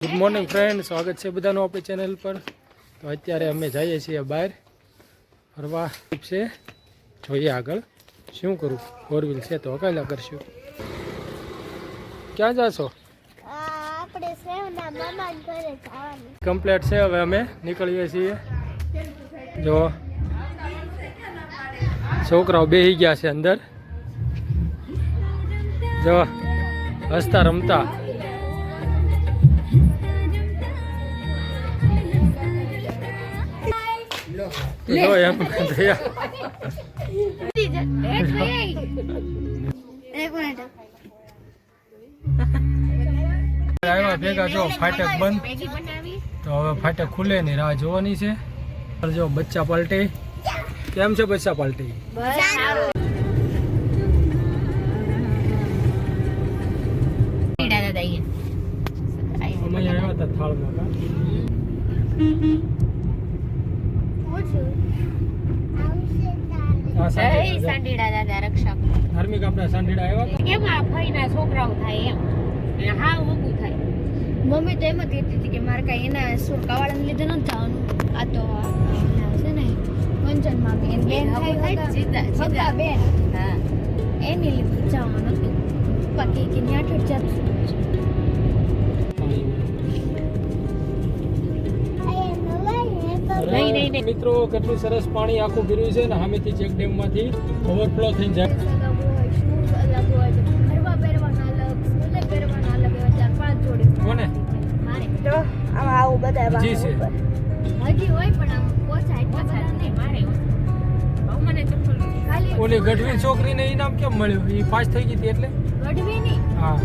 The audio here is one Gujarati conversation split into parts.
ગુડ મોર્નિંગ ફ્રેન્ડ, સ્વાગત છે બધાનું આપણી ચેનલ પર. તો અત્યારે અમે જઈએ છીએ બહાર ફરવા છે. જોઈએ આગળ શું કરું, ફોર વ્હીલ છે તો અકેલા કરશું. ક્યાં જાશો? કમ્પ્લીટ છે, હવે અમે નીકળીએ છીએ. જો છોકરાઓ બેસી ગયા છે અંદર, જો હસતા રમતા. ભેગા જો ફાટક બંધ, તો હવે ફાટક ખુલે ની રાહ જોવાની છે. જો બચ્ચા પાલટી, કેમ છે બચ્ચા પાલટી? અમે આવ્યા હતા થાળમાં. ધાર્મિક આપણા સાંડીડા આવ્યા એમાં ફઈના છોકરાઓ થાય એમ હા ઊભું થાય. મમ્મી તો એમ જ કહેતી હતી કે મારે કાંઈ એના કાવાળાને લીધે નથી જવાનું. આ તો છે ને કંચન મામી એની બેન થાય બેન, હા એની લીધે જવાનું હતું. પપ્પા કે ન્યાઠ જતું. મિત્રો કેટલું સરસ પાણી આખું ભર્યું છે ને સામેથી ચેક ડેમ માંથી ઓવરફ્લો થઈ જાય. કોને આવું બધા જી છે હજી હોય પણ આમ ઓછા એટલા બધા નહીં મારે. મને ચપ્પલ ખાલી ઓલી ગઢવી છોકરીને ઇનામ કેમ મળ્યું? એ પાસ થઈ ગઈ હતી એટલે. ગઢવી ની હા,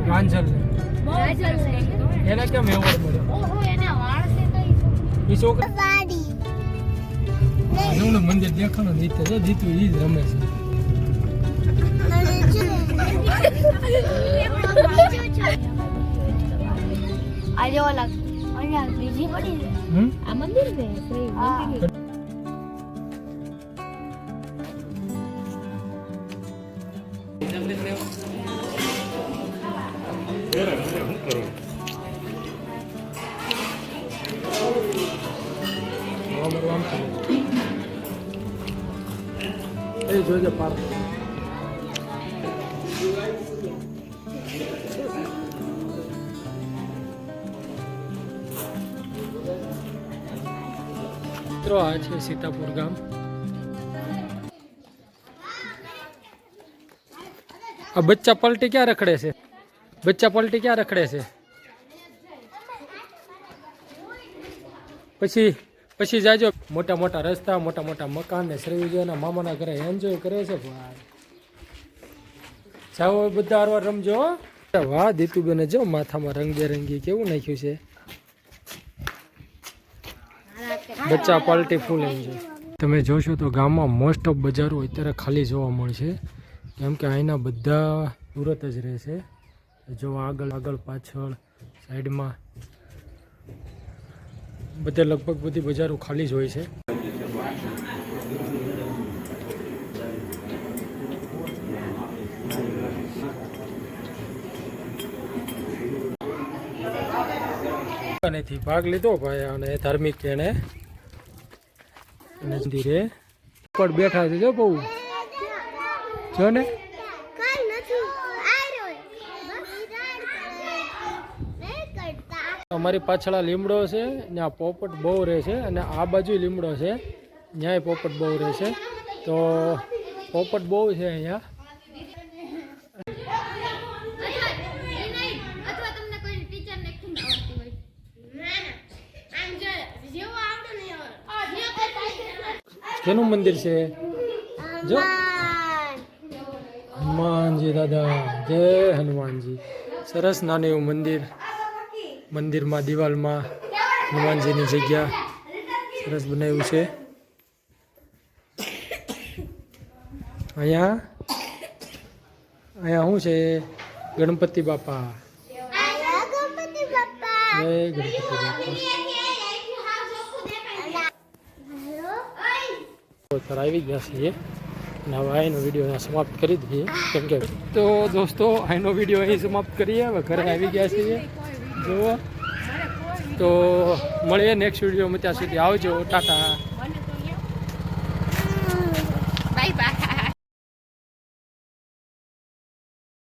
રાંજલ રાજલ એને કેમ એવોર્ડ મળ્યો? ઓહો એના વાળ છે તો એ છોકરી નું મંદિર દેખાણું જીતે છે, જીતું એ જ રમે છે. આજે ઓલા અહીંયા બીજી પડી છે. આ મંદિર છે શ્રી મંદિર. એ જોજે પાર. મિત્રો આ છે સીતાપુર ગામ. આ બચ્ચા પલટી ક્યાં રખડે છે? બચ્ચા પલટી ક્યાં રખડે છે? પછી જાજો. મોટા મોટા રસ્તા, મોટા મોટા મકાન ને શ્રીવિજયના મામાના ઘરે એન્જોય કરે છે. ભાઈ જાઓ બધા હારવાર રમજો. વાહ દીતુબેને જો માથામાં રંગબેરંગી કેવું નાખ્યું છે. બચ્ચા પાલટી ફૂલ એન્જોય. તમે જોશો તો ગામમાં મોસ્ટ ઓફ બજારો અત્યારે ખાલી જોવા મળશે, કેમ કે અહીંના બધા સુરત જ રહેશે. જો આગળ પાછળ સાઈડમાં બધે લગભગ બધી બજારો ખાલી જ હોય છે. નથી ભાગ લીધો ભાઈ, અને ધાર્મિક એને મંદિરે પર બેઠા છે. જો બહુ જો ને અમારી પાછળ લીમડો છે, ત્યાં પોપટ બહુ રહે છે, અને આ બાજુ લીમડો છે, ત્યાંય પોપટ બહુ રહે છે. તો પોપટ બહુ છે અહીંયા. કેનું મંદિર છે? જો હનુમાનજી દાદા, જય હનુમાનજી. સરસ નાનું એવું મંદિર. મંદિરમાં દિવાલમાં હનુમાનજીની જગ્યા સરસ બનાવ્યું છે. અહીંયા શું છે? ગણપતિ બાપા. જય ગણપતિ બાપા. આવી ગયા છીએ અને હવે અહીંનો વિડીયો સમાપ્ત કરી દઈએ, કેમ કે તો દોસ્તો અહીંનો વિડીયો અહીં સમાપ્ત કરીએ. હવે ઘરે આવી ગયા છીએ. જુઓ તો મળીએ નેક્સ્ટ વિડીયોમાં, ત્યાં સુધી આવજો, ટાટા.